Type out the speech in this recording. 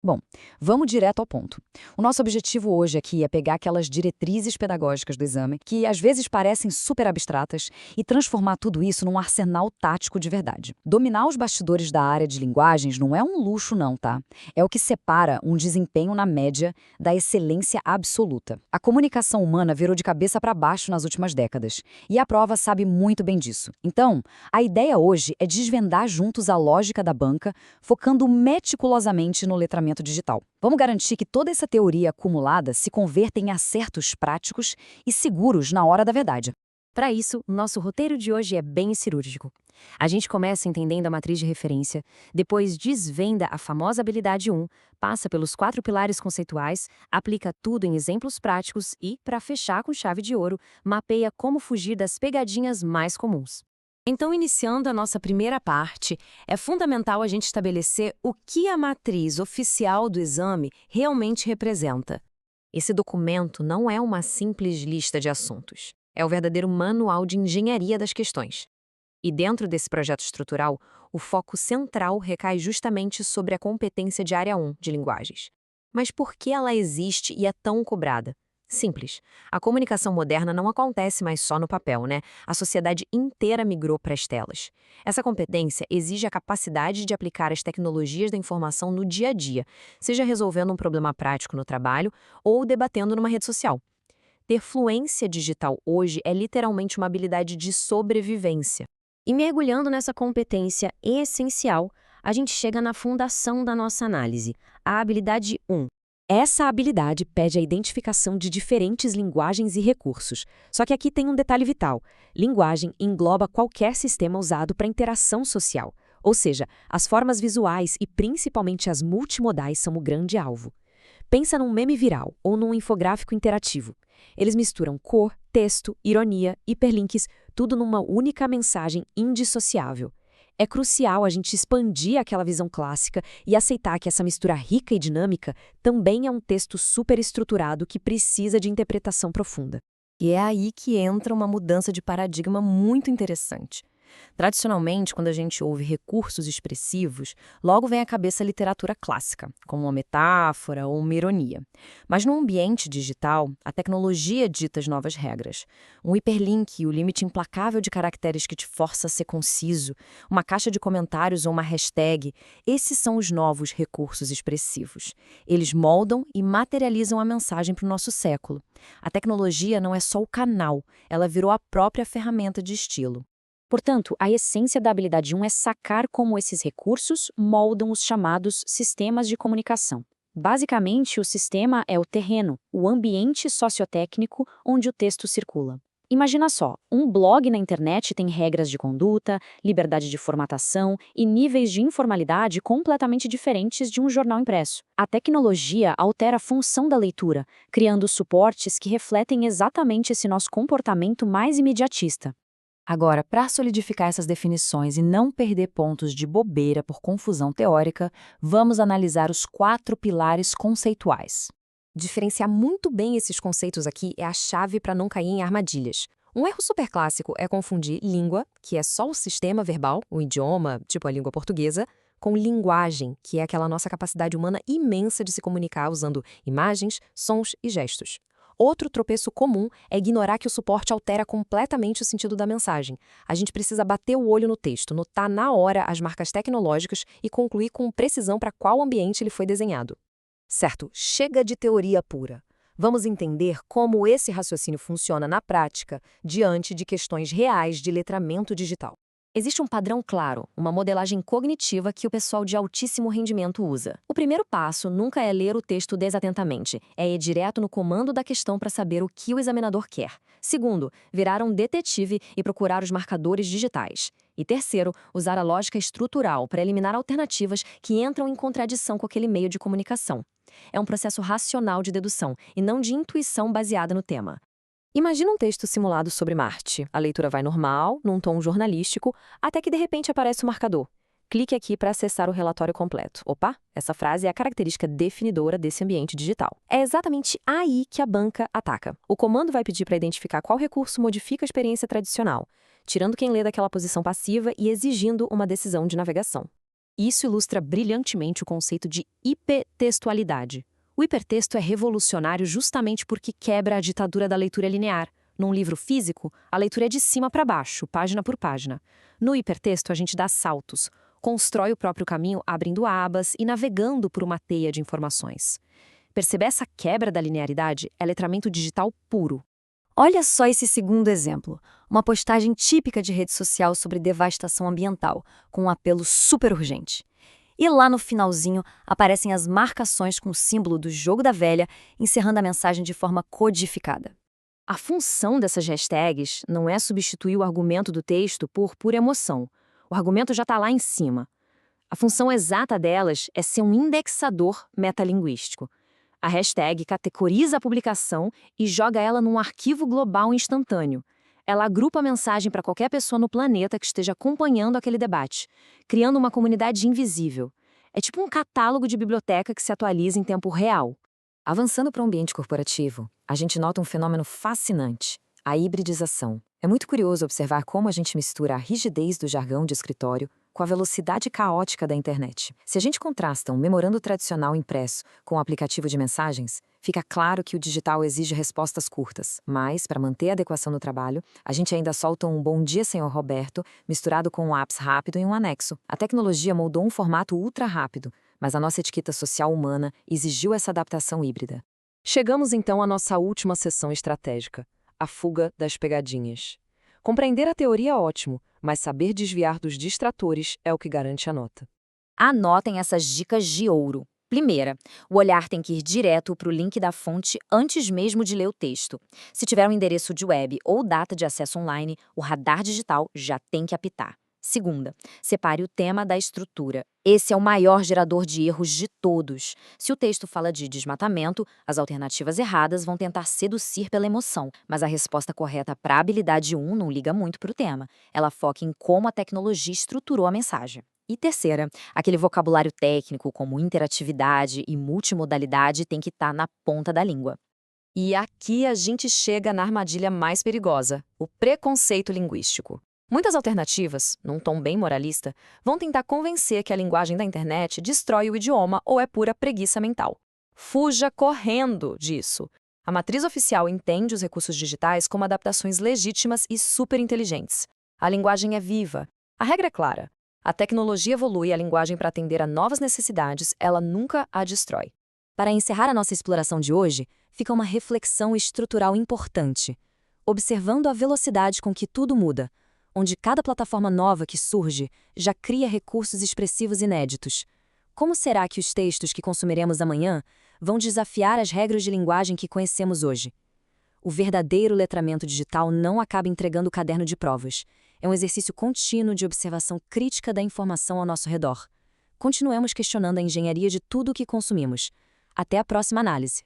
Bom, vamos direto ao ponto. O nosso objetivo hoje aqui é pegar aquelas diretrizes pedagógicas do exame, que às vezes parecem super abstratas, e transformar tudo isso num arsenal tático de verdade. Dominar os bastidores da área de linguagens não é um luxo não, tá? É o que separa um desempenho na média da excelência absoluta. A comunicação humana virou de cabeça para baixo nas últimas décadas, e a prova sabe muito bem disso. Então, a ideia hoje é desvendar juntos a lógica da banca, focando meticulosamente no letramento digital. Vamos garantir que toda essa teoria acumulada se converta em acertos práticos e seguros na hora da verdade. Para isso, nosso roteiro de hoje é bem cirúrgico. A gente começa entendendo a matriz de referência, depois desvenda a famosa habilidade 1, passa pelos 4 pilares conceituais, aplica tudo em exemplos práticos e, para fechar com chave de ouro, mapeia como fugir das pegadinhas mais comuns. Então, iniciando a nossa primeira parte, é fundamental a gente estabelecer o que a matriz oficial do exame realmente representa. Esse documento não é uma simples lista de assuntos. É o verdadeiro manual de engenharia das questões. E dentro desse projeto estrutural, o foco central recai justamente sobre a competência de área 1 de linguagens. Mas por que ela existe e é tão cobrada? Simples. A comunicação moderna não acontece mais só no papel, né? A sociedade inteira migrou para as telas. Essa competência exige a capacidade de aplicar as tecnologias da informação no dia a dia, seja resolvendo um problema prático no trabalho ou debatendo numa rede social. Ter fluência digital hoje é literalmente uma habilidade de sobrevivência. E mergulhando nessa competência essencial, a gente chega na fundação da nossa análise, a habilidade 1. Essa habilidade pede a identificação de diferentes linguagens e recursos. Só que aqui tem um detalhe vital. Linguagem engloba qualquer sistema usado para interação social. Ou seja, as formas visuais e principalmente as multimodais são o grande alvo. Pensa num meme viral ou num infográfico interativo. Eles misturam cor, texto, ironia, hiperlinks, tudo numa única mensagem indissociável. É crucial a gente expandir aquela visão clássica e aceitar que essa mistura rica e dinâmica também é um texto superestruturado que precisa de interpretação profunda. E é aí que entra uma mudança de paradigma muito interessante. Tradicionalmente, quando a gente ouve recursos expressivos, logo vem à cabeça a literatura clássica, como uma metáfora ou uma ironia. Mas no ambiente digital, a tecnologia dita as novas regras. Um hiperlink e o limite implacável de caracteres que te força a ser conciso, uma caixa de comentários ou uma hashtag, esses são os novos recursos expressivos. Eles moldam e materializam a mensagem para o nosso século. A tecnologia não é só o canal, ela virou a própria ferramenta de estilo. Portanto, a essência da habilidade 1 é sacar como esses recursos moldam os chamados sistemas de comunicação. Basicamente, o sistema é o terreno, o ambiente sociotécnico onde o texto circula. Imagina só, um blog na internet tem regras de conduta, liberdade de formatação e níveis de informalidade completamente diferentes de um jornal impresso. A tecnologia altera a função da leitura, criando suportes que refletem exatamente esse nosso comportamento mais imediatista. Agora, para solidificar essas definições e não perder pontos de bobeira por confusão teórica, vamos analisar os 4 pilares conceituais. Diferenciar muito bem esses conceitos aqui é a chave para não cair em armadilhas. Um erro super clássico é confundir língua, que é só o sistema verbal, o idioma, tipo a língua portuguesa, com linguagem, que é aquela nossa capacidade humana imensa de se comunicar usando imagens, sons e gestos. Outro tropeço comum é ignorar que o suporte altera completamente o sentido da mensagem. A gente precisa bater o olho no texto, notar na hora as marcas tecnológicas e concluir com precisão para qual ambiente ele foi desenhado. Certo, chega de teoria pura. Vamos entender como esse raciocínio funciona na prática diante de questões reais de letramento digital. Existe um padrão claro, uma modelagem cognitiva que o pessoal de altíssimo rendimento usa. O primeiro passo nunca é ler o texto desatentamente, é ir direto no comando da questão para saber o que o examinador quer. Segundo, virar um detetive e procurar os marcadores digitais. E terceiro, usar a lógica estrutural para eliminar alternativas que entram em contradição com aquele meio de comunicação. É um processo racional de dedução e não de intuição baseada no tema. Imagina um texto simulado sobre Marte. A leitura vai normal, num tom jornalístico, até que de repente aparece o marcador. Clique aqui para acessar o relatório completo. Opa, essa frase é a característica definidora desse ambiente digital. É exatamente aí que a banca ataca. O comando vai pedir para identificar qual recurso modifica a experiência tradicional, tirando quem lê daquela posição passiva e exigindo uma decisão de navegação. Isso ilustra brilhantemente o conceito de hipertextualidade. O hipertexto é revolucionário justamente porque quebra a ditadura da leitura linear. Num livro físico, a leitura é de cima para baixo, página por página. No hipertexto, a gente dá saltos, constrói o próprio caminho abrindo abas e navegando por uma teia de informações. Perceber essa quebra da linearidade é letramento digital puro. Olha só esse segundo exemplo, uma postagem típica de rede social sobre devastação ambiental, com um apelo super urgente. E lá no finalzinho aparecem as marcações com o símbolo do jogo da velha, encerrando a mensagem de forma codificada. A função dessas hashtags não é substituir o argumento do texto por pura emoção. O argumento já está lá em cima. A função exata delas é ser um indexador metalinguístico. A hashtag categoriza a publicação e joga ela num arquivo global instantâneo. Ela agrupa a mensagem para qualquer pessoa no planeta que esteja acompanhando aquele debate, criando uma comunidade invisível. É tipo um catálogo de biblioteca que se atualiza em tempo real. Avançando para o ambiente corporativo, a gente nota um fenômeno fascinante, a hibridização. É muito curioso observar como a gente mistura a rigidez do jargão de escritório com a velocidade caótica da internet. Se a gente contrasta um memorando tradicional impresso com um aplicativo de mensagens, fica claro que o digital exige respostas curtas, mas, para manter a adequação no trabalho, a gente ainda solta um bom dia, senhor Roberto, misturado com um apps rápido e um anexo. A tecnologia moldou um formato ultra rápido, mas a nossa etiqueta social humana exigiu essa adaptação híbrida. Chegamos então à nossa última sessão estratégica, a fuga das pegadinhas. Compreender a teoria é ótimo, mas saber desviar dos distratores é o que garante a nota. Anotem essas dicas de ouro. Primeira, o olhar tem que ir direto para o link da fonte antes mesmo de ler o texto. Se tiver um endereço de web ou data de acesso online, o radar digital já tem que apitar. Segunda, separe o tema da estrutura. Esse é o maior gerador de erros de todos. Se o texto fala de desmatamento, as alternativas erradas vão tentar seduzir pela emoção, mas a resposta correta para a habilidade 1 não liga muito para o tema. Ela foca em como a tecnologia estruturou a mensagem. E terceira, aquele vocabulário técnico como interatividade e multimodalidade tem que estar na ponta da língua. E aqui a gente chega na armadilha mais perigosa, o preconceito linguístico. Muitas alternativas, num tom bem moralista, vão tentar convencer que a linguagem da internet destrói o idioma ou é pura preguiça mental. Fuja correndo disso. A matriz oficial entende os recursos digitais como adaptações legítimas e superinteligentes. A linguagem é viva. A regra é clara. A tecnologia evolui a linguagem para atender a novas necessidades, ela nunca a destrói. Para encerrar a nossa exploração de hoje, fica uma reflexão estrutural importante. Observando a velocidade com que tudo muda, onde cada plataforma nova que surge já cria recursos expressivos inéditos. Como será que os textos que consumiremos amanhã vão desafiar as regras de linguagem que conhecemos hoje? O verdadeiro letramento digital não acaba entregando o caderno de provas. É um exercício contínuo de observação crítica da informação ao nosso redor. Continuemos questionando a engenharia de tudo o que consumimos. Até a próxima análise.